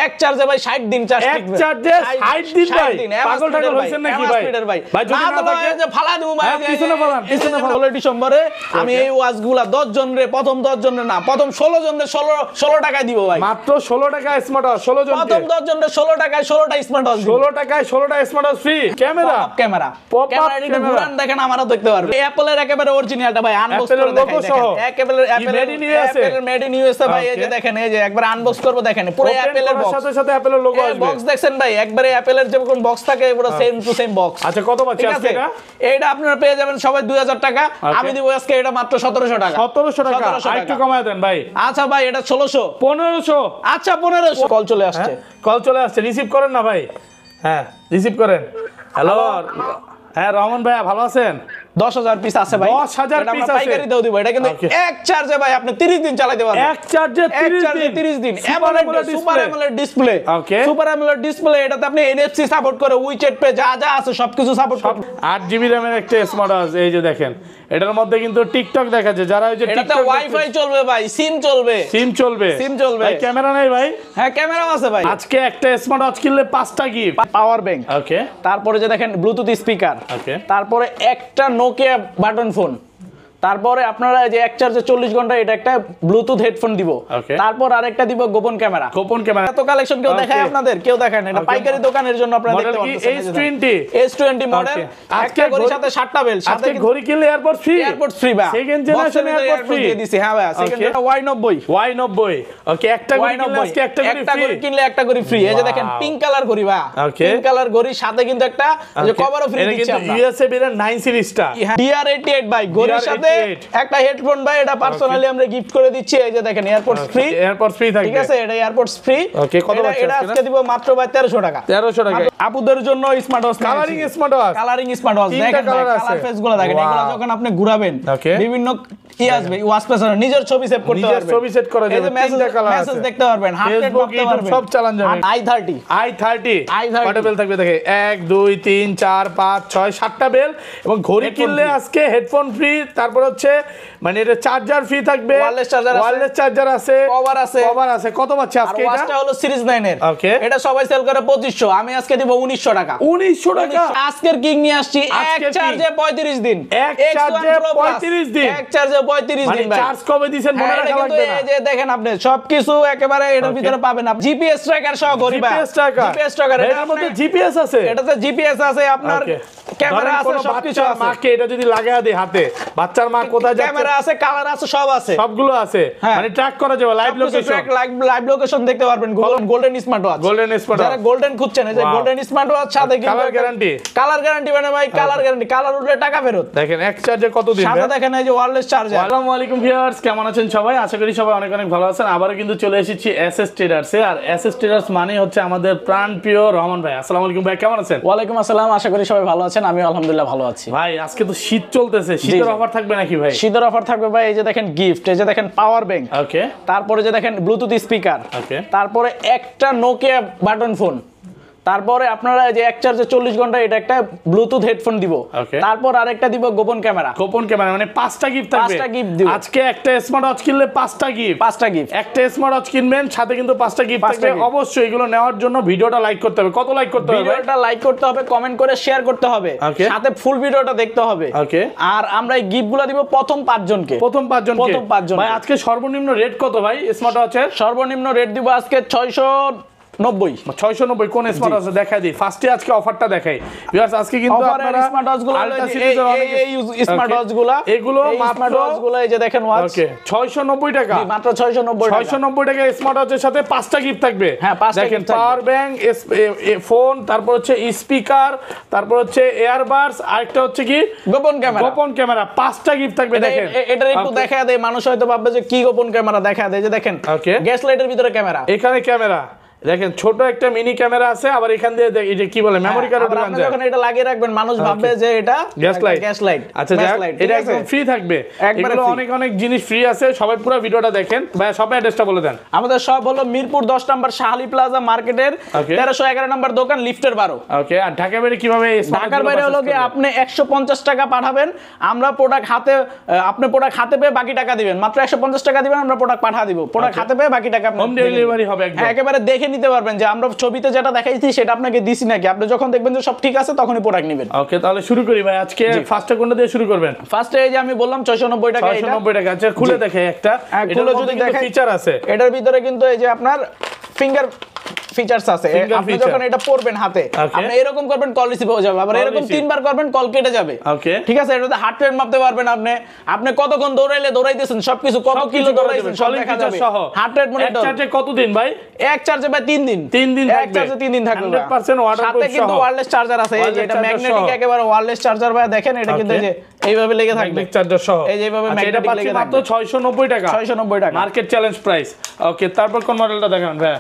এক চার্জে ভাই 60 দিন চার্জ টিকবে। এক চার্জে 60 দিন ভাই, পাগল টাগল হইছেন নাকি ভাই? ভাই যদি না থাকে যে ফালা দেব ভাই, পিছনে ফালান ডিসেম্বরে আমি এই ওয়াচগুলা 10 জন রে, প্রথম 10 জন রে না, প্রথম 16 জন রে 16 টাকায় দিব ভাই, মাত্র 16 টাকা স্মার্ট ওয়াচ 16 জন, প্রথম 10 জন রে 16 টাকায় 16টা স্মার্ট ওয়াচ, 16 টাকায় 16টা স্মার্ট ওয়াচ ফ্রি। ক্যামেরা ঘুরান দেখেন, আমারও দেখতে পারবে। অ্যাপলের একেবারে অরিজিনালটা ভাই আনবক্স করে দেখাই দেখেন, অ্যাপলের মেড ইন ইউএসএ ভাই, এই যে দেখেন, এই যে একবার আনবক্স করব দেখেন, পুরো অ্যাপলের বক্স, সাথে সাথে অ্যাপলের লোগো আসবে। বক্স দেখছেন ভাই, একবারে অ্যাপলের যে কোন বক্স থাকে পুরো সেম টু সেম বক্স। আচ্ছা কত পাচ্ছেন আজকে এটা? এইটা আপনারা পেয়ে যাবেন সবাই 2000 টাকা, আমি দিব আজকে এটা মাত্র 1700 টাকা। 1700 টাকা আরেকটু কমায় দেন ভাই। আচ্ছা ভাই এটা 1600 1500। আচ্ছা 1500। কল চলে আসছে, কল চলে আসছে, রিসিভ করেন না ভাই। হ্যাঁ রিসিভ করেন। হ্যালো, হ্যাঁ রহমান ভাই ভালো আছেন? 10,000 পিস আছে ভাই, 10,000 পিস আছে, পাইকারি দাও দিব। এটা কিন্তু এক চার্জে ভাই আপনি 30 দিন চালাতে পারবেন, এক চার্জে 30 দিন। সুপার অ্যামোলেড ডিসপ্লে, ওকে সুপার অ্যামোলেড ডিসপ্লে, এটাতে আপনি এনএফসি সাপোর্ট করে, উইচেট পে যা যা আছে সবকিছু সাপোর্ট করে। 8 জিবি র‍্যামের একটা স্মার্ট ওয়াচ, এই যে দেখেন এটার মধ্যে কিন্তু টিকটক দেখা যায়, যারা ওই যে এটাতে ওয়াইফাই চলবে ভাই, সিম চলবে, সিম চলবে ভাই। ক্যামেরা নাই ভাই? হ্যাঁ ক্যামেরাও আছে ভাই। আজকে একটা স্মার্ট ওয়াচ কিনলে 5টা গিফট, পাওয়ার ব্যাংক, ওকে, তারপরে যে দেখেন ব্লুটুথ স্পিকার, ওকে, তারপরে একটা নোকিয়া বাটন ফোন, তারপরে আপনারা যে এক চার্জে 40 ঘন্টা এটা একটা ব্লুটুথ হেডফোন দিব, তারপর আরেকটা দিব গোপন ক্যামেরা। এত কালেকশন কেউ দেখায় আপনাদের? কেউ দেখায় না, এটা পাইকারি দোকানের জন্য আপনারা দেখতে পাচ্ছেন। S20 মডেল, একটা ঘড়ির সাথে 7টা বেল, সাথে ঘড়ি কিনলে এয়ারপড ফ্রি ভাই, সেকেন্ড জেনারেশন এয়ারপড ফ্রি দিয়ে দিছি। হ্যাঁ ভাই, সেকেন্ড Y90, ওকে, একটা ঘড়ি কিনলে আজকে একটা ঘড়ি কিনলে একটা ঘড়ি ফ্রি। এই যে দেখেন পিঙ্ক কালার ঘড়ি ভাই, পিঙ্ক কালার ঘড়ির সাথে কিন্তু একটা যে কভারও ফ্রি দিচ্ছি আমরা। ইউএসএ এর 9 সিরিজটা DR88 ভাই, ঘড়ির সাথে একটা হেডফোন ভাই, এটা পার্সোনালি আমরা গিফট করে দিচ্ছি। এই যে দেখেন এয়ারপডস ফ্রি থাকবে, ঠিক আছে, এটা এয়ারপডস ফ্রি। ওকে, কত পাচ্ছেন? এটা আজকে দিব মাত্র ভাই 1300 টাকা। 1300 টাকা আপুদের জন্য smart watch, colouring smart watch দেখেন ভাই, কালার ফেসগুলো দেখেন, এগুলো যখন আপনি ঘুরাবেন বিভিন্ন কি আসবে, ওয়াচ পেছনে নিজের ছবি সেভ করতে পারবেন, নিজের ছবি সেট করা যাবে, মেসেজ দেখতে পারবেন, হার্ট রেট মাপতে পারবেন, সব চালান যাবে। i30 কত বেল থাকবে দেখে, 1 2 3 4 5 6 7টা বেল, এবং ঘড়ি কিনলে আজকে হেডফোন ফ্রি, তারপর হচ্ছে মানে এটা চার্জার ফ্রি থাকবে, ওয়্যারলেস চার্জার আছে, কভার আছে। কত পাচ্ছে আজকে? এটা ওয়াচটা হলো সিরিজ 9 এর, ওকে, এটা সবাই সেল করে 2500, আমি আজকে দিব 1900 টাকা। 1900 টাকা আজকের কিং নিয়ে আসছি, এক চার্জে 35 দিন, এক চার্জে 35 দিন, এক চার্জে 35 দিন ভাই। চার্জ কবে দিবেন মনে রাখা লাগবে না। এই যে দেখেন আপনি সবকিছু একেবারে এটার ভিতরে পাবেন, আপনি জিপিএস ট্র্যাকার সহ ঘড়ি ভাই, জিপিএস ট্র্যাকার, এটার মধ্যে জিপিএস আছে, এটাতে জিপিএস আছে, আপনার ক্যামেরা আছে, সবকিছু আছে। মাকে এটা যদি লাগায় দেই হাতে, বাচ্চার মা কোথায় যাচ্ছে, ক্যামেরা আছে, কালার আছে, সব আছে, সবগুলো আছে, মানে ট্র্যাক করা যাবে, লাইভ লোকেশন দেখতে পারবেন। গোল্ডেন স্মার্ট ওয়াচ, যারা গোল্ডেন খুঁজছেন, এই যে গোল্ডেন স্মার্ট ওয়াচ, সাথে কালার গ্যারান্টি মানে ভাই, কালার গ্যারান্টি, কালার উঠলে টাকা ফেরত। দেখেন এক চার্জে কত দিন, সাথে দেখেন এই যে ওয়্যারলেস চার্জার। আসসালামু আলাইকুম ভিউয়ার্স, কেমন আছেন সবাই? আশা করি সবাই অনেক অনেক ভালো আছেন। আবারো কিন্তু চলে এসেছি এসএস ট্রেডার্সে, আর এসএস ট্রেডার্স মানে হচ্ছে আমাদের প্রাণ প্রিয় রহমান ভাই। আসসালামু আলাইকুম ভাই, কেমন আছেন? ওয়ালাইকুম আসসালাম, আশা করি সবাই ভালো আছেন, আমি আলহামদুলিল্লাহ ভালো আছি। ভাই আজকে তো শীত চলতেছে, শীতের অফার থাকবে নাকি ভাই? শীতের অফার থাকবে ভাই, এই যে দেখেন গিফট, এই যে দেখেন পাওয়ার ব্যাংক, ওকে, তারপরে যে দেখেন ব্লুটুথ স্পিকার, ওকে, তারপরে একটা নোকিয়া বাটন ফোন, তারপরে আপনারা যে এক চার্জে 40 ঘন্টা এটা একটা ব্লুটুথ হেডফোন দিব, তারপর আরেকটা দিব গোপন ক্যামেরা, মানে 5টা গিফট থাকবে, 5টা গিফট দিব আজকে। একটা স্মার্ট ওয়াচ কিনলে 5টা গিফট, একটা স্মার্ট ওয়াচ কিনবেন, সাথে কিন্তু 5টা গিফট থাকবে। অবশ্যই এগুলো নেওয়ার জন্য ভিডিওটা লাইক করতে হবে। কত লাইক করতে হবে? ভিডিওটা লাইক করতে হবে, কমেন্ট করে শেয়ার করতে হবে, সাথে ফুল ভিডিওটা দেখতে হবে, ওকে। আর আমরা এই গিফটগুলো দিব প্রথম 5 জনকে, প্রথম 5 জন। ভাই আজকে সর্বনিম্ন রেট কত ভাই স্মার্ট ওয়াচের? সর্বনিম্ন রেট দিব আজকে 690 কোন স্মার্ট ওয়াচ দেখা দিই ফার্স্টে, আজকে অফারটা দেখাই ভিউয়ার্স। আজকে কিন্তু আপনারা স্মার্ট ওয়াচগুলো, এই স্মার্ট ওয়াচগুলো, এগুলো স্মার্ট ওয়াচগুলো এই যে দেখেন ওয়াচ, ওকে, 690 টাকা, মাত্র 690 টাকা স্মার্ট ওয়াচের সাথে 5টা গিফট থাকবে। হ্যাঁ, 5টা দেখেন, পাওয়ার ব্যাংক, ফোন, তারপর হচ্ছে স্পিকার, তারপর হচ্ছে এয়ারবাডস, আরেকটা হচ্ছে কি গোপন ক্যামেরা 5টা গিফট থাকবে। দেখেন এটা একটু দেখা দেয়, মানুষ হয়তো ভাববে যে কি গোপন ক্যামেরা দেখা দেয়, যে দেখেন গ্যাস লাইটের ভিতরে ক্যামেরা, এখানে ক্যামেরা দেখেন, ছোট একটা মিনি ক্যামেরা আছে, আবার এখান দিয়ে এই যে কি বলে মেমরি কার্ড, আপনি যখন এটা লাগিয়ে রাখবেন মানুষ ভাববে যে এটা গ্যাস লাইট। আচ্ছা এটা একদম ফ্রি থাকবে, এগুলো অনেক অনেক জিনিস ফ্রি আছে। সবাই পুরো ভিডিওটা দেখেন। ভাই সব অ্যাড্রেসটা বলে দেন। আমাদের সব হলো মিরপুর 10 নম্বর শাহালি প্লাজা মার্কেটের 1311 নম্বর দোকান, লিফটের 12, ওকে। আর ঢাকার বাইরে কিভাবে? ঢাকার বাইরে হলো কি আপনি 150 টাকা পাঠাবেন, আমরা প্রোডাক্ট হাতে, আপনি প্রোডাক্ট হাতে পেয়ে বাকি টাকা দিবেন, মাত্র 150 টাকা দিবেন, আমরা প্রোডাক্ট পাঠিয়ে দিব, প্রোডাক্ট হাতে পেয়ে বাকি টাকা হোম ডেলিভারি হবে একদম, একেবারে দেখে নিতে পারবেন যে আমরা ছবিতে যেটা দেখাইছি সেটা আপনাকে দিছি নাকি। আপনি যখন দেখবেন যে সব ঠিক আছে তখনই প্রোডাক্ট নেবেন। ওকে, তাহলে শুরু করি ভাই। আজকে ফার্স্টে কোনটা দিয়ে শুরু করবেন? ফার্স্টে এই যে আমি বললাম 690 টাকা। 690 টাকা। আচ্ছা, খুলে দেখে একটা, খুলে যদি দেখেন ফিচার আছে এটার ভিতরে, কিন্তু এই যে আপনার ফিঙ্গার ফিচারস আছে। আপনি যখন এটা পরবেন হাতে, আপনি এরকম করবেন কল রিসিভ হয়ে যাবে, আবার এরকম তিনবার করবেন কল কেটে যাবে। ওকে, ঠিক আছে। এটাতে হার্ট রেট মাপতে পারবেন আপনি, আপনি কতক্ষণ দৌড়াইতেছেন সবকিছু, কত কিলো দৌড়াইছেন সব দেখা যাবে। Heart rate monitor. এক চার্জে কতদিন ভাই? এক চার্জে ভাই 3 দিন। 3 দিন এক চার্জে 3 দিন থাকবে। 100% ওয়াটারপ্রুফ সাথে কিন্তু ওয়্যারলেস চার্জার আছে। এই যে এটা ম্যাগনেটিক একেবারে ওয়্যারলেস চার্জার ভাই, দেখেন এটা কিন্তু এই যে এইভাবে লেগে থাকবে, ম্যাগনেটিক চার্জার সহ। এই যে এইভাবে ম্যাগনেটিক লেগে থাকবে। মাত্র 690 টাকা। 690 টাকা মার্কেট চ্যালেঞ্জ প্রাইস। ওকে, তারপর কোন মডেলটা দেখাবেন ভাই?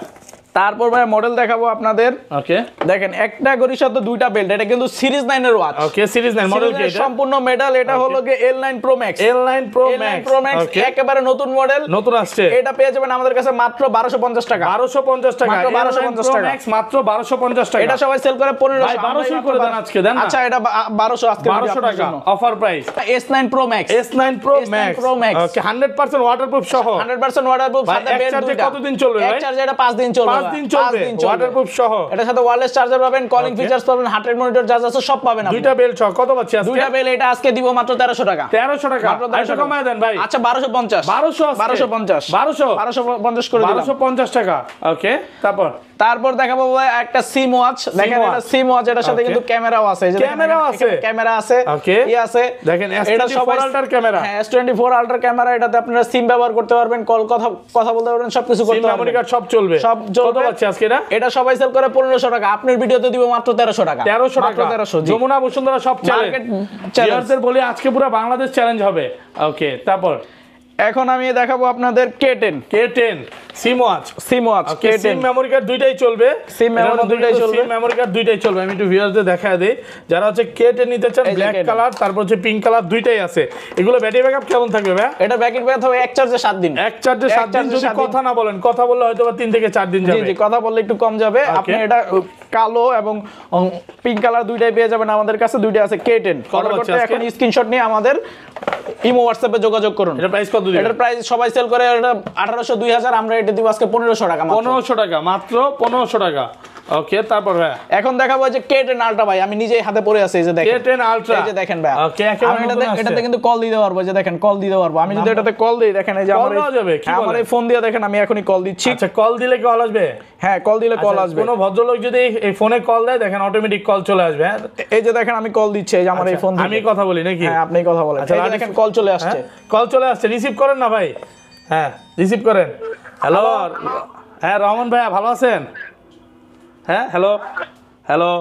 তারপর ভাই মডেল দেখাবো আপনাদের। ওকে, দেখেন একটা গড়ির সাথে দুইটা বেল্ট। এটা কিন্তু সিরিজ 9 এর ওয়াচ। ওকে, সিরিজ 9 মডেল কি এটা? সম্পূর্ণ মেটাল। এটা হলো কি L9 Pro Max। L9 Pro Max একেবারে নতুন মডেল, নতুন আসছে। এটা পেয়ে যাবেন আমাদের কাছে মাত্র 1250 টাকা। 1250 টাকা। মাত্র 1250 টাকা। Max মাত্র 1250 টাকা। এটা সবাই সেল করে 1500। ভাই 1200 করে দেন আজকে, দেন না। আচ্ছা, এটা 1200 আজকে 1200 টাকা offer price. S9 Pro Max। S9 Pro Max। ওকে, 100% ওয়াটারপ্রুফ সহ। 100% ওয়াটারপ্রুফ, সাথে বেল্ট দুইটা। এক চার্জে কতদিন চলবে ভাই? এক চার্জে এটা 5 দিন চলবে। 5 দিন চলবে ওয়াটারপ্রুফ সহ। এটার সাথে ওয়্যারলেস চার্জার পাবেন, কলিং ফিচারস পাবেন, হার্ট রেট মনিটর যা আছে সব পাবেন আপনি। দুইটা বেল্ট সহ কত পাচ্ছি আজকে? দুইটা বেল এটা আজকে দিব মাত্র 1300 টাকা। 1300 টাকা। আচ্ছা, কমায় দেন ভাই। আচ্ছা, 1250। 1250 1250 করে দিলাম। 1250 টাকা। ওকে, তারপর দেখাবো ভাই একটা সিম ওয়াচ। দেখেন এটা সিম ওয়াচ, এটার সাথে কিন্তু ক্যামেরাও আছে। এই যে ক্যামেরাও আছে, ক্যামেরা আছে, ওকে, ই আছে। দেখেন এটা সবাই আল্ট্রার ক্যামেরা। হ্যাঁ, S24 আল্ট্রা ক্যামেরা। এটাতে আপনারা সিম ব্যবহার করতে পারবেন, কথা বলতে পারবেন, সবকিছু করতে পারবেন। মেমরি কার্ড সব চলবে। সব চলবে। কত পাচ্ছি আজকে এটা? এটা সবাই সেল করে 1500 টাকা। আপনার ভিডিওতে দিব মাত্র 1300 টাকা। 1300 টাকা। 1300। যমুনা বসুন্ধরা সব চ্যালেঞ্জ। ভিউয়ারদের বলি আজকে পুরো বাংলাদেশ চ্যালেঞ্জ হবে। ওকে, তারপর এখন আমি দেখাবো আপনাদের K10 সিম ওয়াচ। K10 সিম মেমরি কার্ড দুইটাই চলবে। সিম মেমরি দুইটাই চলবে। সিম মেমরি কার্ড দুইটাই চলবে। আমি একটু ভিউয়ারদের দেখায় দেই, যারা হচ্ছে K10 নিতে চান, ব্ল্যাক কালার তারপর হচ্ছে পিঙ্ক কালার দুইটাই আছে। এগুলো ব্যাটারি ব্যাকআপ কেমন থাকবে ভাই? এটা ব্যাটারি ব্যাকআপ হবে এক চার্জে 7 দিন। এক চার্জে 7 দিন। যদি কথা না বলেন, কথা বললে হয়তো 3 থেকে 4 দিন যাবে। জি, কথা বললে একটু কম যাবে। আপনি এটা কালো এবং পিঙ্ক কালার দুইটাই পেয়ে যাবেন আমাদের কাছে। দুইটা আছে K10। অর্ডার করতে এখন স্ক্রিনশট নিয়ে আমাদের ইমো হোয়াটসঅ্যাপে যোগাযোগ করুন। এটা প্রাইস কত দিবেন? এটার প্রাইস সবাই সেল করে এটা 1800 2000, আমরা এটা দিব আজকে 1500 টাকা মাত্র। 1500 টাকা, মাত্র 1500 টাকা। ওকে, তারপর ভাই এখন দেখাবো যে K10 আলট্রা ভাই, আমি নিজেই হাতে পরে আছে। এই যে দেখেন K10 আলট্রা, এই যে দেখেন ভাই। ওকে, আমি এটাতে কিন্তু কল দিতে পারবো। এই যে দেখেন কল দিতে পারবো। আমি যদি এটাতে কল দেই, দেখেন এই যে আমার এই ফোন দিয়ে দেখেন আমি এখনই কল দিচ্ছি। আচ্ছা, কল দিলে কল আসবে? হ্যাঁ, কল দিলে কল আসবে। কোনো ভদ্রলোক যদি এই ফোনে কল দেয়, দেখেন অটোমেটিক কল চলে আসবে। হ্যাঁ, এই যে দেখেন আমি কল দিচ্ছি। এই যে আমার এই ফোন থেকে আমি কথা বলি নাকি? হ্যাঁ, আপনি কথা বলেন। এই যে দেখেন কল চলে আসছে। কল চলে আসছে, রিসিভ করেন না ভাই? হ্যাঁ, রিসিভ করেন। হ্যালো, হ্যাঁ রহমান ভাইয়া, ভালো আছেন? হ্যাঁ, হ্যালো হ্যালো,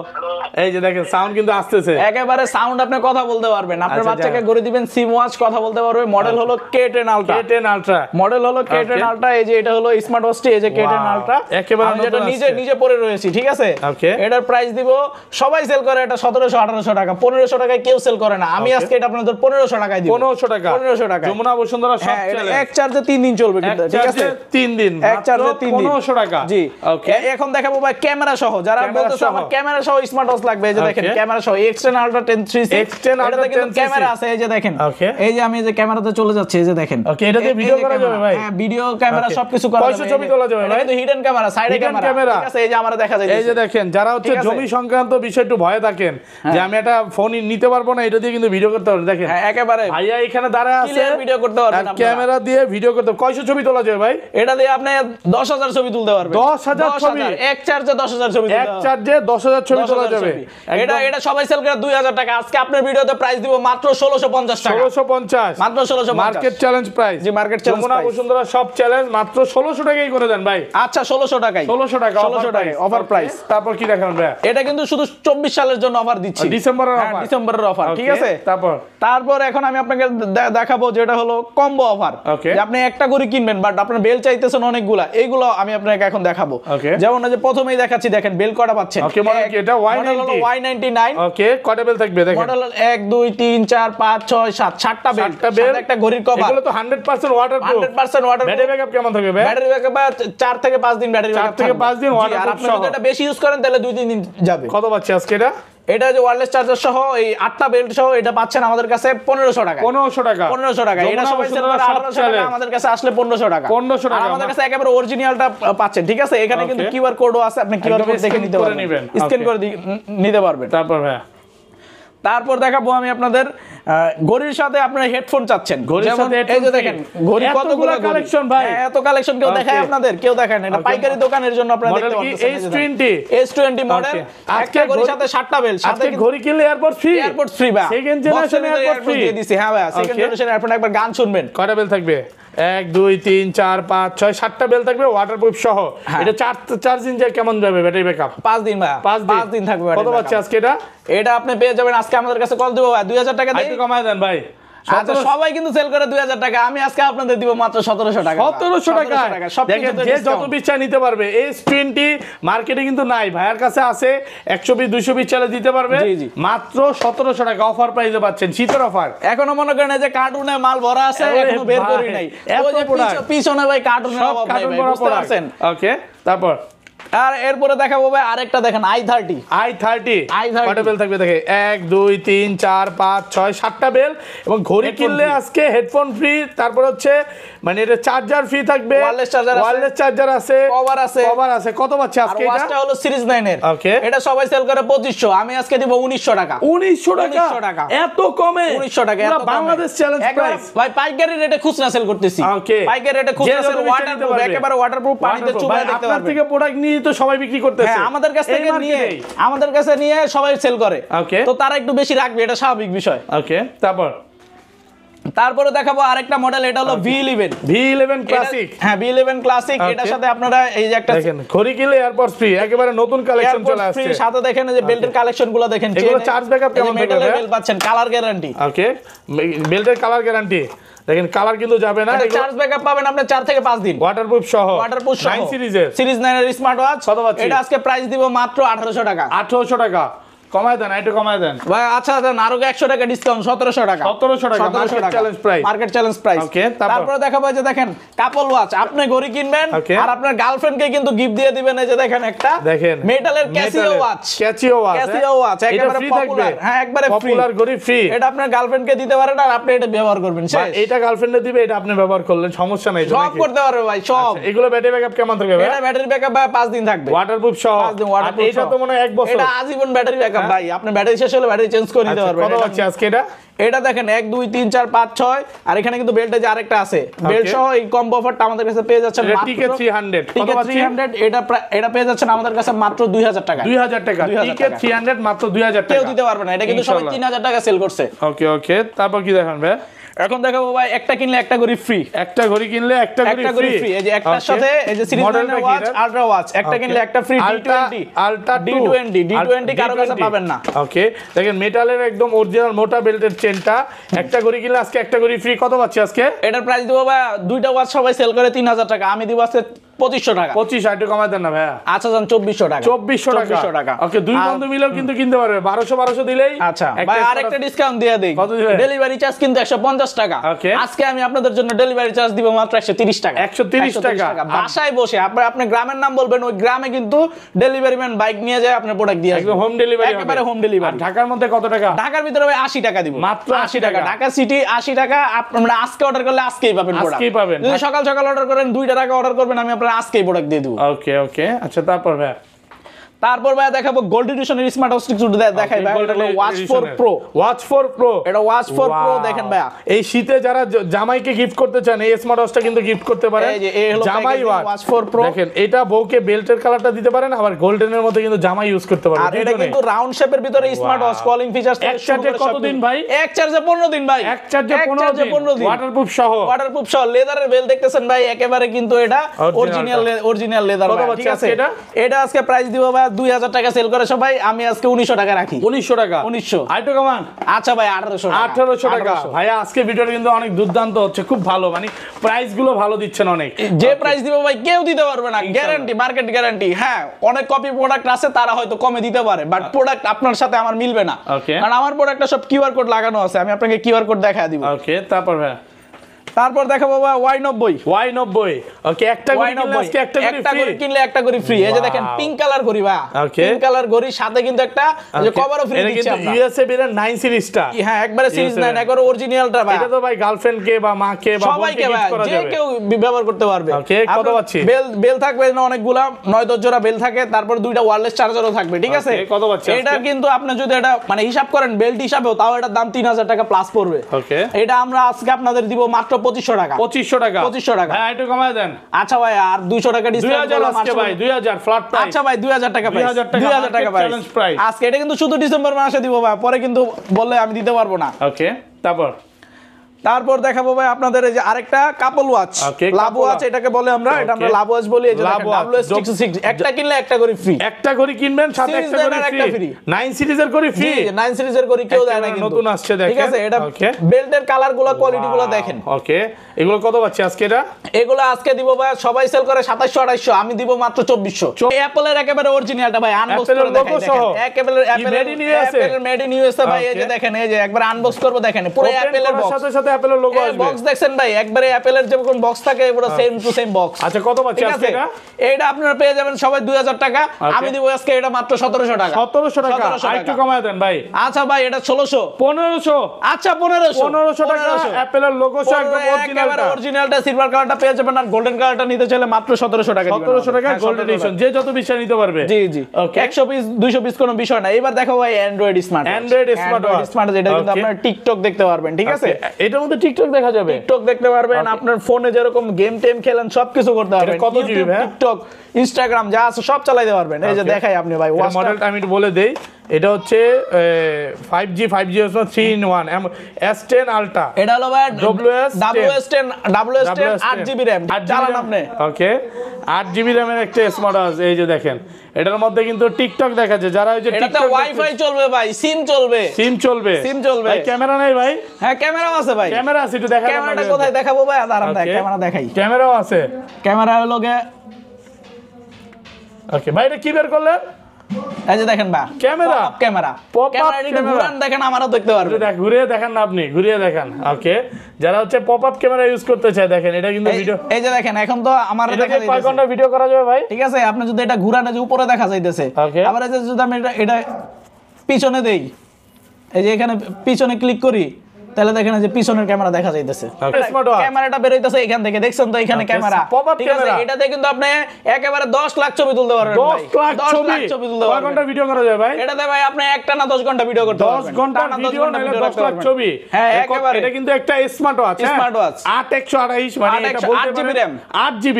এই যে দেখেন সাউন্ড কিন্তু আসতেছে। একেবারে সাউন্ড, আপনি কথা বলতে পারবেন। আপনার বাচ্চাকে গড়ে দিবেন সিম ওয়াচ, কথা বলতে পারবে। মডেল হলো K10 আলট্রা। মডেল হলো K10 আলট্রা। এই যে এটা হলো স্মার্ট ওয়াচটি। এই যে K10 আলট্রা একেবারে আমি যেটা নিজে পরে রয়েছি। ঠিক আছে, ওকে। এটার প্রাইস দিব, সবাই সেল করে এটা 1700 1800 টাকা। 1500 টাকায় কেউ সেল করে না। আমি আজকে এটা আপনাদের 1500 টাকায় দিব। 1500 টাকা। 1500 টাকা। যমুনা বসুন্ধরা সব চ্যালেঞ্জ। এক চার্জে 3 দিন চলবে কিন্তু। ঠিক আছে, 3 দিন। এক চার্জে 3 দিন। 1500 টাকা। জি, ওকে। এখন দেখাবো ভাই ক্যামেরা সহ। যারা বলতেছে আমার ক্যামেরা সহ স্মার্ট ওয়াচ লাগবে, এই যে দেখেন ক্যামেরা সহ X10 Ultra 1030। X10 Ultra 1030 camera আছে। এই যে দেখেন, এই যে আমি এই যে ক্যামেরাতে চলে যাচ্ছে। এই যে দেখেন, ওকে, এটা দিয়ে ভিডিও করা যাবে ভাই? হ্যাঁ, ভিডিও ক্যামেরা সবকিছু করা যাবে। ছবি তোলা যাবে ভাই? এটা হিডেন ক্যামেরা, সাইডে ক্যামেরা। ঠিক আছে, এই যে আমরা দেখা যায়। এই যে দেখেন, যারা হচ্ছে জমি সংক্রান্ত বিষয় একটু ভয় থাকেন যে আমি একটা ফোন নিতে পারবো না, এটা দিয়ে কিন্তু ভিডিও করতে পারবেন। দেখেন, হ্যাঁ, একেবারে ভাইয়া এখানে দাঁড়ায় আছে, ভিডিও করতে পারবেন। ক্যামেরা দিয়ে ভিডিও করতে। কয়শো ছবি তোলা যাবে ভাই? এটা দিয়ে আপনি 10000 ছবি তুলতে পারবেন। 10000 ছবি এক চার্জে 10000 ছবি। এক চার্জে 10000 ছবি তোলা যাবে। এটা সবাই সেল করে 2000 টাকা। আজকে আপনার ভিডিওতে প্রাইস দিব মাত্র 1650 টাকা। 1650, মাত্র 1650 মার্কেট চ্যালেঞ্জ প্রাইস। জি, মার্কেট চ্যালেঞ্জ যমুনা বসুন্ধরা সব চ্যালেঞ্জ মাত্র 1600 টাকাই করে দেন ভাই। আচ্ছা, 1600 টাকায়। 1600 টাকা অফার প্রাইস। তারপর কি দেখাবেন ভাই? এটা কিন্তু শুধু 24 সালের জন্য অফার দিচ্ছি। ডিসেম্বরের অফার। ডিসেম্বরের অফার। ঠিক আছে, তারপর এখন আমি আপনাকে দেখাবো যেটা হলো কম্বো অফার। যে আপনি একটা করে কিনবেন, বাট আপনার বেল চাইতেছেন অনেকগুলা। এইগুলো আমি আপনাকে এখন দেখাবো। যেমন যে প্রথমেই দেখাচ্ছি, দেখেন বেল কটা পাচ্ছেন। ওকে, মডেল কি এটা? Y99। ওকে, কয়টা বেল থাকবে দেখেন? মডেল 1 2 3 4 5 6 7 7টা বেল, একটা ঘড়ির কভার। এগুলো তো 100% ওয়াটারপ্রুফ। 100% ওয়াটারপ্রুফ। ব্যাটারি ব্যাকআপ কেমন থাকবে ভাই? ব্যাটারি ব্যাকআপ 4 থেকে 5 দিন ব্যাটারি ব্যাকআপ। 4 থেকে 5 দিন ওয়াটারপ্রুফ। আর আপনি যদি এটা বেশি ইউজ করেন তাহলে 2-3 দিন যাবে। কত পাচ্ছি আজকে এটা? এটা যে ওয়্যারলেস চার্জার সহ এই 8টা বেল্ট সহ এটা পাচ্ছেন আমাদের কাছে 1500 টাকা। 1500 টাকা। 1500 টাকা। এটা সবাই সেল করে 1800 টাকা, আমাদের কাছে আসলে 1500 টাকা। 1500 টাকা। আমাদের কাছে একেবারে অরিজিনালটা পাচ্ছেন, ঠিক আছে? এখানে কিন্তু কিউআর কোডও আছে, আপনি কিউআর কোড দেখে নিতে পারবেন, স্ক্যান করে নিতে পারবেন। তারপর দেখাবো আমি আপনাদের ঘড়ির সাথে আপনারা হেডফোন চাচ্ছেন, যেমন এই যে দেখেন ঘড়ি কতগুলো কালেকশন ভাই, এত কালেকশন কেউ দেখায় আপনাদের? কেউ দেখায় না। এটা পাইকারি দোকানের জন্য আপনারা দেখতে পাচ্ছেন। S20 মডেল, একটা ঘড়ির সাথে 7টা বেল্ট, সাথে ঘড়ি কিনলে এয়ারপোর্ট ফ্রি। এয়ারপোর্ট ফ্রি ভাই, সেকেন্ড জেনারেশন এয়ারপোর্ট ফ্রি দিয়ে দিছি। হ্যাঁ ভাই, সেকেন্ড জেনারেশন এয়ারপোর্ট। একবার গান শুনবেন। কয়টা বেল থাকবে? 1 2 3 4 5 6 7টা বেল থাকবে ওয়াটারপ্রুফ সহ। এটা চার্জিং যায় কেমন যাবে ব্যাটারি ব্যাকআপ? 5 দিন ভাই, 5 দিন থাকবে। কত পাচ্ছে আজকে এটা? এটা আপনি পেয়ে যাবেন আজকে আমাদের কাছে কল দিব ভাই 2000 টাকা দিয়ে। একটু কমায় দেন ভাই। আচ্ছা, সবাই কিন্তু সেল করে 2000 টাকা, আমি আজকে আপনাদের দিব মাত্র 1700 টাকা। 1700 টাকা। দেখেন যে যত পিস চাই নিতে পারবে। S20 মার্কেটে কিন্তু নাই, ভাইয়ার কাছে আছে। 100 পিস 200 পিস চাইলে দিতে পারবে। মাত্র 1700 টাকা অফার প্রাইসে পাচ্ছেন, শীতের অফার। এখনো মনে করেন যে কার্টুনে মাল ভরা আছে, এখনো বের করি নাই। ওই যে পিছনে ভাই কার্টুনের অভাব নাই ভাই, বুঝতে পারছেন? ওকে, তারপর আর এরপরে দেখাবো ভাই আরেকটা, দেখেন i30 কয়টা বেল থাকবে? দেখে 1 2 3 4 5 6 7টা বেল, এবং ঘড়ি কিনলে আজকে হেডফোন ফ্রি। তারপর হচ্ছে মানে এটা চার্জার ফ্রি থাকবে, ওয়্যারলেস চার্জার আছে, কভার আছে। কত পাচ্ছে আজকে এটা? ওয়াচটা হলো সিরিজ 9 এর। ওকে, এটা সবাই সেল করে 2500, আমি আজকে দিব 1900 টাকা। 1900 টাকা এত কমে? 1900 টাকা এত কমে। বাংলাদেশ চ্যালেঞ্জ প্রাইস ভাই, পাইকারি রেটে খুচরা সেল করতেছি। ওকে, পাইকারি রেটে খুচরা সেল, ওয়াটারপ্রুফ, একেবারে ওয়াটারপ্রুফ, পানিতে চুবায় দেখতে পারবেন। আপনার থেকে প্রোডাক্ট নিয়ে তো সবাই বিক্রি করতেছে। হ্যাঁ, আমাদের কাছে নিয়ে সবাই সেল করে। তো তারা একটু বেশি রাখবে, এটা স্বাভাবিক বিষয়। ওকে, তারপরে দেখাবো আরেকটা মডেল, এটা হলো V11 ক্লাসিক। হ্যাঁ, V11 ক্লাসিক। এটার সাথে আপনারা এই যে একটা দেখেন ঘড়ি কিনলে এয়ারপোর্ট ফ্রি, একেবারে নতুন কালেকশন চলে আসছে। সাথে দেখেন এই যে বেল্টের কালেকশনগুলো দেখেন, এগুলো চার্জ ব্যাকআপ কেমন থাকবে? মেটালের বেল্ট পাচ্ছেন, কালার গ্যারান্টি। ওকে, বেল্টের কালার গ্যারান্টি। দেখেন কালার কিন্তু যাবে না। চার্জ ব্যাকআপ পাবেন আপনি 4 থেকে 5 দিন, ওয়াটারপ্রুফ সহ। 9 সিরিজ 9 এর স্মার্ট ওয়াচ। এটা আজকে প্রাইস দিব মাত্র 1800 টাকা। 1800 টাকা কমায় দেন, একটু কমায় দেন ভাই। আচ্ছা দেন আরো 100 টাকা ডিসকাউন্ট, 1700 টাকা। 1700 টাকা মার্কেট চ্যালেঞ্জ প্রাইস। ওকে, তারপরে দেখাবো যে দেখেন কাপল ওয়াচ, আপনি ঘড়ি কিনবেন আর আপনার গার্লফ্রেন্ডকে কিন্তু গিফট দিয়ে দিবেন। এই যে দেখেন একটা মেটালের ক্যাসিও ওয়াচ, একেবারে পপুলার। হ্যাঁ, একবারে পপুলার ঘড়ি ফ্রি। এটা আপনার গার্লফ্রেন্ডকে দিতে পারেন আর আপনি এটা ব্যবহার করবেন। এটা গার্লফ্রেন্ডে দিবে, এটা আপনি ব্যবহার করলেন, সমস্যা নাই, সব করতে পারবে ভাই, সব। এগুলো ব্যাটারি ব্যাকআপ কেমন থাকবে ভাই? এটা ব্যাটারি ব্যাকআপ ভাই 5 দিন থাকবে, ওয়াটারপ্রুফ সহ। এটা তো মনে হয় 1 বছর। এটা আজীবন ব্যাটারি ব্যাকআপ ভাই, আপনি ব্যাটারি শেষ হলে ব্যাটারি চেঞ্জ করে দিতে পারবেন। কত আছে আজকে এটা? এটা দেখেন 1 2 3 4 5 6, আর এখানে কিন্তু বেল্টে যে আরেকটা আছে, বেল্ট সহ এই কম্বো অফারটা আমাদের কাছে পেয়ে যাচ্ছেন মাত্র TK300। TK300 এটা পেয়ে যাচ্ছেন আমাদের কাছে মাত্র 2000 টাকা। 2000 টাকা TK300 মাত্র 2000 টাকা। কেউ দিতে পারবে না, এটা কিন্তু সবাই 3000 টাকা সেল করছে। ওকে, তারপর কি দেখান ভাই? এখন দেখাবো ভাই একটা কিনলে একটা ঘড়ি ফ্রি। একটা ঘড়ি কিনলে একটা ঘড়ি ফ্রি। এই যে একটার সাথে এই যে সিরিজ 9 ওয়াচ, আলট্রা ওয়াচ, একটা কিনলে একটা ফ্রি। D20 কারো কাছে পাবেন না। ওকে, দেখেন মেটালের একদম অরিজিনাল মোটা বেল্টের চেনটা। একটা ঘড়ি কিনলে আজকে একটা ঘড়ি ফ্রি। কত পাচ্ছি আজকে? এটার প্রাইস দেবো ভাই, দুইটা ওয়াচ সবাই সেল করে 3000 টাকা, আমি দিব আজকে 2500 টাকা। 25 একটু কমায় দেন না ভাই। আচ্ছা জান 2400 টাকা। 2400 টাকা। ওকে, দুই বন্ধু মিলেও কিন্তু কিনতে পারবে। 1200 দিলেই। আচ্ছা ভাই, আরেকটা ডিসকাউন্ট দিয়ে দেই। ডেলিভারি চার্জ কিন্তু 150 টাকা। আজকে আমি আপনাদের জন্য ডেলিভারি চার্জ দিব মাত্র 130 টাকা। 130 টাকা। বাসায় বসে আপনি গ্রামের নাম বলবেন, ওই গ্রামে কিন্তু ডেলিভারি ম্যান বাইক নিয়ে যায় আপনার প্রোডাক্ট দিয়ে আসবে। একদম হোম ডেলিভারি, একেবারে হোম ডেলিভারি। ঢাকার মধ্যে কত টাকা? ঢাকার ভিতরে ভাই 80 টাকা দিব, মাত্র 80 টাকা। ঢাকা সিটি 80 টাকা। আপনারা আজকে অর্ডার করলে আজকেই পাবেন প্রোডাক্ট। আজকেই পাবেন। যদি সকাল অর্ডার করেন, 2টা টাকা অর্ডার করবেন, আমি আপনার আজকেই প্রোডাক্ট দিয়ে দেব। ওকে, আচ্ছা তারপর ভাই দেখাবো গোল্ড এডিশনের স্মার্ট ওয়াচ কিছু দেখাই ভাই। এটা হলো ওয়াচ 4 প্রো। এটা ওয়াচ 4 প্রো দেখেন ভাই। এই শীতে যারা জামাইকে গিফট করতে চান, এই স্মার্ট ওয়াচটা কিন্তু গিফট করতে পারেন। এই যে এই হলো জামাই ওয়াচ 4 প্রো। দেখেন এটা বউকে বেল্টের কালারটা দিতে পারেন, আবার গোল্ডেনের মধ্যে কিন্তু জামা ইউজ করতে পারেন। আর এটা কিন্তু রাউন্ড শেপের ভিতরে স্মার্ট ওয়াচ, কলিং ফিচারস। এক চার্জে কতদিন ভাই? এক চার্জে 15 দিন ভাই। এক চার্জে 15 দিন। ওয়াটারপ্রুফ সহ লেদারের বেল দেখতেছেন ভাই, একেবারে কিন্তু এটা অরিজিনাল লেদার। ঠিক আছে, এটা আজকে প্রাইস দিব ভাই 2000 টাকা সেল করে সবাই, আমি আজকে 1900 টাকা রাখি। 1900 টাকা। 1900 আইটো কমান। আচ্ছা ভাই 1800 টাকা। ভাইয়া আজকে ভিডিওটা কিন্তু অনেক দুর্দান্ত হচ্ছে, খুব ভালো, মানে প্রাইস গুলো ভালো দিচ্ছেন অনেক। যে প্রাইস দিব ভাই কেউ দিতে পারবে না, গ্যারান্টি, মার্কেট গ্যারান্টি। হ্যাঁ, অনেক কপি প্রোডাক্ট আছে, তারা হয়তো কমে দিতে পারে, বাট প্রোডাক্ট আপনার সাথে আমার মিলবে না, কারণ আমার প্রোডাক্টটা সব কিউআর কোড লাগানো আছে। আমি আপনাকে কিউআর কোড দেখায় দিব। ওকে, তারপর ভাই তারপর দেখাবো ভাই Y90 ওকে একটা করে কিনলে একটা করে ফ্রি এই যে দেখেন পিঙ্ক কালার ঘড়ি ভাই পিঙ্ক কালার ঘড়ির সাথে কিন্তু একটা যে কভারও ফ্রি দিচ্ছি আমরা ইউএসএ এর 9 সিরিজটা হ্যাঁ একবারে সিরিজ 9 একবারে অরিজিনালটা ভাই এটা তো ভাই গার্লফ্রেন্ড কে বা মা কে বা বোনকে গিফট করা যাবে যে কেউ ব্যবহার করতে পারবে ওকে কত পাচ্ছি বেল থাকবে না অনেকগুলা 9-10 জোড়া বেল থাকে তারপর দুইটা ওয়্যারলেস চার্জারও থাকবে ঠিক আছে কত পাচ্ছি এটা কিন্তু আপনি যদি এটা মানে হিসাব করেন বেল্ট হিসাবেও তাও এটার দাম 3000 টাকা প্লাস পড়বে ওকে এটা আমরা আজকে আপনাদের দিব মাত্র 2500 টাকা 2500 টাকা ভাই একটু কমায় দেন আচ্ছা ভাই আর 200 টাকা ডিসকাউন্ট 2000 আজকে ভাই 2000 ফ্ল্যাট প্রাইস আচ্ছা ভাই 2000 টাকা প্রাইস 2000 টাকা প্রাইস আজকে এটা কিন্তু শুধু ডিসেম্বর মাসে দিব ভাই পরে কিন্তু বললে আমি দিতে পারবো না ওকে তারপর দেখাবো ভাই আপনাদের এই যে আরেকটা কাপল ওয়াচ লাভ ওয়াচ এটাকে বলে আমরা এটা আমরা লাভ ওয়াচ বলি এই যে WS66 একটা কিনলে একটা করে ফ্রি একটা ঘড়ি কিনবেন সাথে একটা ফ্রি 9 সিরিজের ঘড়ি ফ্রি 9 সিরিজের ঘড়ি কেউ দেয় না কিন্তু নতুন আসছে দেখেন ঠিক আছে এটা বেল্টের কালারগুলো কোয়ালিটিগুলো দেখেন ওকে এগুলো কত পাচ্ছি আজকে এগুলো আজকে দিব ভাই সবাই সেল করে 2700 2800 আমি দিব মাত্র 2400 অ্যাপলের একেবারে অরিজিনালটা ভাই আনবক্স করে দেখেন একেবারে অ্যাপলের মেড ইন ইউএসএ ভাই এই যে দেখেন এই যে একবার আনবক্স করব দেখেন পুরো অ্যাপলের বক্স সাথে অ্যাপলের লোগো আসবে বক্স দেখছেন ভাই একবারে অ্যাপলের যেরকম বক্স থাকে পুরো সেম টু সেম বক্স আচ্ছা কত পাচ্ছি আজকে এটা আপনারা পেয়ে যাবেন সবাই 2000 টাকা আমি দিব আজকে এটা মাত্র 1700 টাকা 1700 টাকা আরেকটু কমায় দেন ভাই আচ্ছা ভাই এটা 1600 1500 আচ্ছা 1500 টাকা অ্যাপলের লোগো সহ একদম অরিজিনালটা সিলভার কালারটা পেয়ে যাবেন আর গোল্ডেন কালারটা নিতে চাইলে মাত্র 1700 টাকা 1700 টাকা গোল্ডেন এডিশন যে যত বেশি নিতে পারবে জি জি ওকে 100 পিস 200 পিস কোনো বিষয় না এবার দেখো ভাই অ্যান্ড্রয়েড স্মার্ট যেটা কিন্তু আপনারা টিকটক দেখতে পারবেন ঠিক আছে এটার মধ্যে টিকটক দেখা যাবে টিকটক দেখতে পারবেন আপনার ফোনে যেরকম গেম টেম খেলেন সবকিছু করতে পারবেন কত জিবি ভাই টিকটক ইনস্টাগ্রাম যা আছে সব চালাতে পারবেন এই যে দেখাই আপনি ভাই মডেলটা আমি একটু বলে দেই এটা হচ্ছে 5G 3 in 1 S10 Ultra এটা হলো ভাই WS10 8GB RAM চালান আপনি ওকে 8GB RAM এর একটা স্মার্ট ওয়াচ এই যে দেখেন এটার মধ্যে কিন্তু টিকটক দেখাচ্ছে যারা ওই যে এটাতে ওয়াইফাই চলবে ভাই সিম চলবে ভাই ক্যামেরা নাই ভাই হ্যাঁ ক্যামেরাও আছে ভাই ক্যামেরা আছে একটু দেখান ক্যামেরাটা কোথায় দেখাবো ভাই আরাম দেখ ক্যামেরা দেখাই ক্যামেরাও আছে ক্যামেরা হলো গে ওকে ভাই এটা কি বের করলেন এই যে দেখেন ভাই ক্যামেরা একটু ঘুরান দেখেন আমারও দেখতে পারবেন ঘুরিয়ে দেখেন না আপনি ঘুরিয়ে দেখেন ওকে যারা হচ্ছে পপ আপ ক্যামেরা ইউজ করতে চায় দেখেন এটা কিন্তু ভিডিও এই যে দেখেন এখন তো আমার দেখা যাচ্ছে কয় ঘন্টা ভিডিও করা যাবে ভাই ঠিক আছে আপনি যদি এটা ঘুরানো যে উপরে দেখা যাইতেছে আবার এই যে যদি আমি এটা পিছনে দেই এই যে এখানে পিছনে ক্লিক করি তাহলে দেখেন যে পিছনের ক্যামেরা দেখা যাইতেছে ক্যামেরাটা বের হইতাছে এখান থেকে দেখছেন তো এখানে ক্যামেরা ঠিক আছে এটাতে কিন্তু আপনি একেবারে 10 লাখ ছবি তুলতে পারবেন ভাই 10 লাখ ছবি তুলতে পারবেন কয় ঘন্টা ভিডিও করা যায় ভাই এটাতে ভাই আপনি একটা না 10 ঘন্টা ভিডিও করতে পারবেন 10 ঘন্টা ভিডিও নালে 10 লাখ ছবি হ্যাঁ একেবারে এটা কিন্তু একটা স্মার্ট ওয়াচ 8128 মানে এটা বলতে পারেন 8GB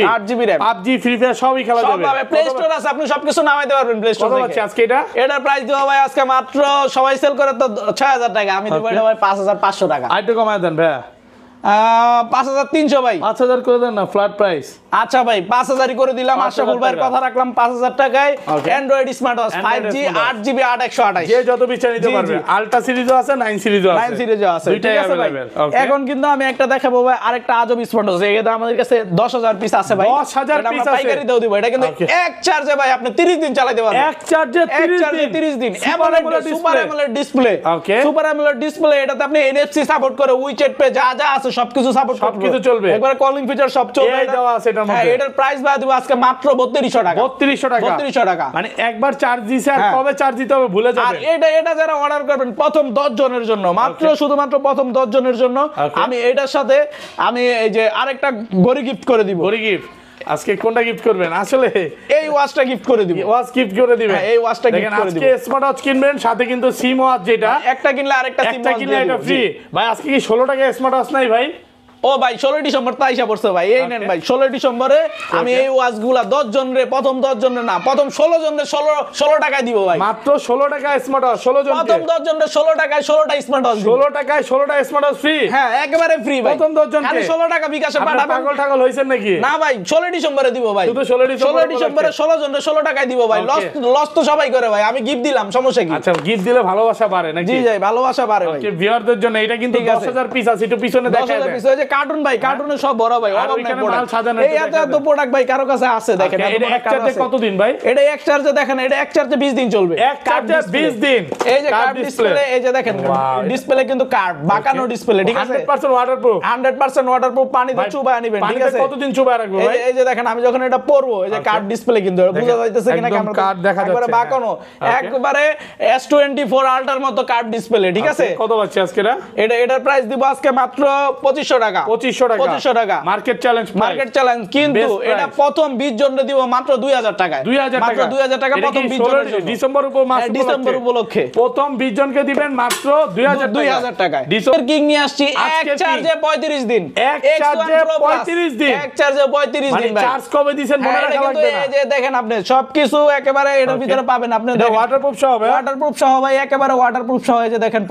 RAM PUBG free fire সবই খেলা যাবে সব প্লে স্টোর আছে আপনি সবকিছু নামাইতে পারবেন প্লে স্টোর থেকে আজকে এটার প্রাইস দেওয়া ভাই আজকে মাত্র সবাই সেল করে তো 6000 টাকা আমি দেব এটা ভাই 5500 টাকা আইটো কমায় দেন ভাই 5300 ভাই 5000 করে দেন না ফ্ল্যাট প্রাইস আচ্ছা ভাই 5000ই করে দিলাম আশরাফুল ভাইয়ের কথা রাখলাম 5000 টাকায় Android smart watch 5G 8GB 8128 যে যত বিচার নিতে পারবে আলট্রা সিরিজও আছে 9 সিরিজও আছে 9 সিরিজও আছে ঠিক আছে ভাই এখন কিন্তু আমি একটা দেখাবো ভাই আরেকটা আজব স্মার্ট ওয়াচ এটা আমাদের কাছে 10000 পিস আছে ভাই 10000 পিস আছে পাইকারি দাও দিব এটা কিন্তু এক চার্জে ভাই আপনি 30 দিন চালাতে পারবেন এক চার্জে 30 দিন super AMOLED display super AMOLED display এটাতে আপনি NFC সাপোর্ট করে উইচেট পে যা যা আছে সবকিছু সাপোর্ট করবে সবকিছু চলবে একবারে কলিং ফিচার সব চলবে এই দেওয়া আছে এটার মধ্যে এটার প্রাইস ভাই দেব আজকে মাত্র 3200 টাকা মানে একবার চার্জ দিছে আর কবে চার্জ দিতে হবে ভুলে যাবেন আর এটা যারা অর্ডার করবেন প্রথম 10 জনের জন্য মাত্র শুধুমাত্র প্রথম 10 জনের জন্য আমি এটার সাথে আমি এই যে আরেকটা ঘড়ি গিফট করে দিব ঘড়ি গিফট আজকে কোনটা গিফট করবেন আসলে এই ওয়াচটা গিফট করে দিব ওয়াচ গিফট করে দিবেন এই ওয়াচটা গিফট করে দিব আজকে স্মার্ট ওয়াচ কিনবেন সাথে কিন্তু সিম ওয়াচ যেটা একটা কিনলে আরেকটা সিম ওয়াচ কিনলে এটা ফ্রি ভাই আজকে কি 16 টাকা স্মার্ট ওয়াচ নাই ভাই ও ভাই 16 ডিসেম্বর তো আইসা পড়ছে ভাই এই নেন ভাই 16 ডিসেম্বরে আমি এই ওয়াচগুলা 10 জনরে প্রথম 10 জনরে না প্রথম 16 জনরে 16 টাকায় দিব ভাই মাত্র 16 টাকা স্মার্ট ওয়াচ 16 জনকে প্রথম 10 জনরে 16 টাকায় 16টা স্মার্ট ওয়াচ 16 টাকায় 16টা স্মার্ট ওয়াচ ফ্রি হ্যাঁ একেবারে ফ্রি ভাই প্রথম 10 জনকে খালি 16 টাকা বিকাশে পাঠাবেন পাগল হইছেন নাকি না ভাই 16 ডিসেম্বরে দিব ভাই শুধু 16 ডিসেম্বরে 16 জনরে 16 টাকায় দিব ভাই লস তো সবাই করে ভাই আমি গিফট দিলাম সমস্যা কি আচ্ছা গিফট দিলে ভালোবাসা বাড়ে নাকি জি ভাই ভালোবাসা বাড়ে ভাই ওকে ভিউয়ারদের জন্য এটা কিন্তু 10000 পিস আছে একটু পিছনে দেখায় 10000 পিস ওই যে কার্টুন ভাই, কার্টুনে সব বড় ভাই, আর ওইখানে মাল সাজানো এই এত প্রোডাক্ট ভাই কারো কাছে আছে দেখেন। এটা এক চার্জে কতদিন ভাই? এটা এক চার্জে দেখেন, এটা এক চার্জে 20 দিন চলবে। এক চার্জে 20 দিন। এই যে কার্ভ ডিসপ্লে, এই যে দেখেন ডিসপ্লে কিন্তু কার্ভ বাঁকানো ডিসপ্লে, ঠিক আছে? 100% ওয়াটারপ্রুফ, 100% ওয়াটারপ্রুফ। পানিতে চুবায় নিবেন, ঠিক আছে? কতদিন চুবায় রাখবো ভাই? এই যে দেখেন আমি যখন এটা পরবো, এই যে কার্ভ ডিসপ্লে কিন্তু বুঝা যাইতেছে কিনা একদম কার্ভ দেখা যাচ্ছে, একবারে বাঁকানো, একবারে S24 আল্ট্রার মতো কার্ভ ডিসপ্লে, ঠিক আছে? কত পাচ্ছি আজকে এটা? এটার প্রাইস দিব আজকে মাত্র 2500 টাকা। 2500 টাকা মার্কেট চ্যালেঞ্জ, মার্কেট চ্যালেঞ্জ। কিন্তু এটা প্রথম 20 জনের দিব মাত্র 2000 টাকায়। 2000 মাত্র 2000 টাকা প্রথম 20 জনের জন্য। ডিসেম্বর ডিসেম্বর উপলক্ষে প্রথম 20 জনকে দিবেন মাত্র 2000 টাকায়। ডিসেম্বর কিং নিয়ে আসছি এক চার্জে 35 দিন। এক চার্জে 35 দিন। এক চার্জে 35 দিন ভাই। চার্জ কবে দিবেন মনে রাখা লাগবে না। এই যে দেখেন আপনি সবকিছু একেবারে এর ভিতরে পাবেন আপনি। ওয়াটারপ্রুফ সহ ভাই, ওয়াটারপ্রুফ সহ ভাই, একেবারে ওয়াটারপ্রুফ সহ। এই যে দেখেন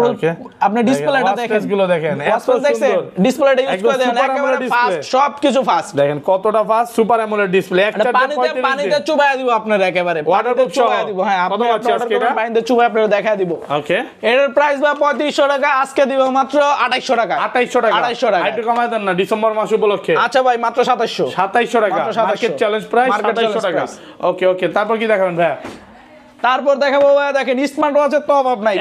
আপনি ডিসপ্লেটা দেখেন, গুলো দেখেন এত সুন্দর। ডিসপ্লেটা ইউজ করে দেখেন, একেবারে ফাস্ট, সবকিছু ফাস্ট। দেখেন কতটা ফাস্ট, সুপার অ্যামোলেড ডিসপ্লে। এক চার্জে পানিতে চুবায় দিব আপনার, একেবারে ওয়াটারপ্রুফ সহ দিব। হ্যাঁ, কত পাচ্ছি আজকে এটা? পানিতে চুবায় আপনাদের দেখায় দিব। ওকে, এর প্রাইস বা 3500 টাকা, আজকে দিব মাত্র 2800 টাকা। 2800 টাকা, 2800 টাকা। একটু কমায় দেন না ডিসেম্বর মাস উপলক্ষে। আচ্ছা ভাই, মাত্র 2700। 2700 টাকা মার্কেট চ্যালেঞ্জ প্রাইস, 2700 টাকা। ওকে ওকে, তারপর কি দেখাবেন ভাই? তারপর দেখাবো ভাই, দেখেন স্মার্ট ওয়াচের তো অভাব নাই।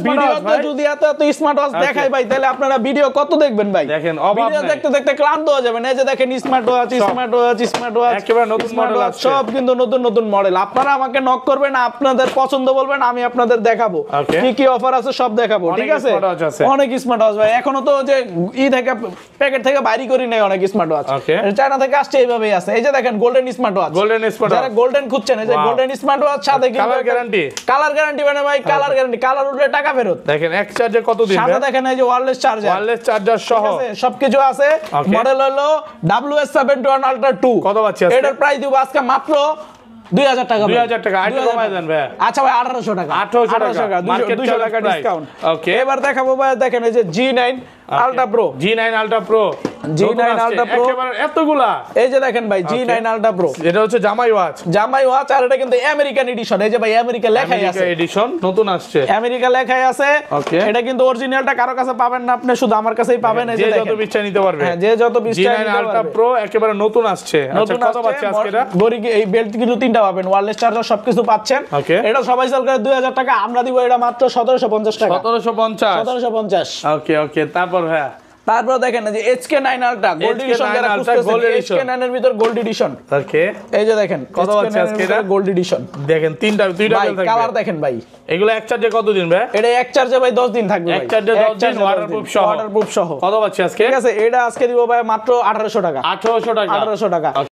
ভিডিওতে যদি এত স্মার্ট ওয়াচ দেখাই ভাই, তাহলে আপনারা ভিডিও কত দেখবেন ভাই? দেখেন অভাব ভিডিও নাই, দেখতে দেখতে ক্লান্ত হয়ে যাবেন। এই যে দেখেন smart watch, smart watch, smart watch, একেবারে নতুন মডেল আছে, সব কিন্তু নতুন নতুন মডেল। আপনারা আমাকে নক করবেন, আপনাদের পছন্দ বলবেন, আমি আপনাদের দেখাবো কি কি অফার আছে সব দেখাবো, ঠিক আছে? অনেক স্মার্ট ওয়াচ ভাই, এখনো তো যে থেকে প্যাকেট থেকে বাইরে করি নাই অনেক স্মার্ট ওয়াচ। চায়না থেকে আসছে, এইভাবেই আছে। এই যে দেখেন গোল্ডেন স্মার্ট ওয়াচ, যারা গোল্ডেন খুঁজছেন, এই যে গোল্ডেন স্মার্ট ওয়াচ, সাথে কিন্তু কালার গ্যারান্টি, কালার গ্যারান্টি মানে ভাই, কালার গ্যারান্টি, কালার উঠলে টাকা ফেরত। দেখেন এক চার্জে কত দিন, সাথে দেখেন এই যে ওয়্যারলেস চার্জার সহ সবকিছু আছে। মডেল হলো WS71 Ultra 2। কত পাচ্ছি আজকে? এটার প্রাইস দিব আজকে মাত্র 2000 টাকা। 2000 টাকা আইটেম কমায় দেন ভাই। আচ্ছা ভাই, 1800 টাকা, 1800 টাকা মার্কেট 200 টাকা ডিসকাউন্ট। ওকে, এবার দেখাবো ভাই, দেখেন এই যে G9 Ultra Pro, G9 Ultra Pro, G9 Ultra Pro, একেবারে এতগুলা। এই যে দেখেন ভাই G9 Ultra Pro, এটা হচ্ছে জামাই ওয়াচ, আর এটা কিন্তু আমেরিকান এডিশন। এই যে ভাই আমেরিকা লেখাই আছে, এডিশন নতুন আসছে, আমেরিকা লেখাই আছে। এটা কিন্তু অরিজিনালটা কারো কাছে পাবেন না, আপনি শুধু আমার কাছেই পাবেন। এই যে যত বিচ্ছা নিতে পারবে। হ্যাঁ, যে যত বিচ্ছা G9 Ultra Pro একেবারে নতুন আসছে। আচ্ছা, কত পাচ্ছি আজকে এটা? গড়ি এই বেল্ট কিন্তু তিনটা পাবেন, ওয়্যারলেস চার্জার সবকিছু পাচ্ছেন। এটা সবাই সেল করে 2000 টাকা, আমরা দিব এটা মাত্র 1750 টাকা। 1750। ওকে ওকে, তারপর ভাই তারপর দেখেন যে HK9 Ultra গোল্ড এডিশন, যারা খুঁজতেছেন HK9 এর ভিতর গোল্ড এডিশন। ওকে, এই যে দেখেন কত আছে আজকে এটা? Gold addition. দেখেন দুইটা বেল থাকবে। কালার দেখেন ভাই, এগুলো এক চার্জে কত দিন ভাই? এটা এক চার্জে ভাই 10 দিন থাকবে ভাই। এক চার্জে 10 দিন, ওয়াটারপ্রুফ সহ। কত পাচ্ছি আজকে? ঠিক আছে, এটা আজকে দিব ভাই মাত্র 1800 টাকা। 1800 টাকা। 1800 টাকা।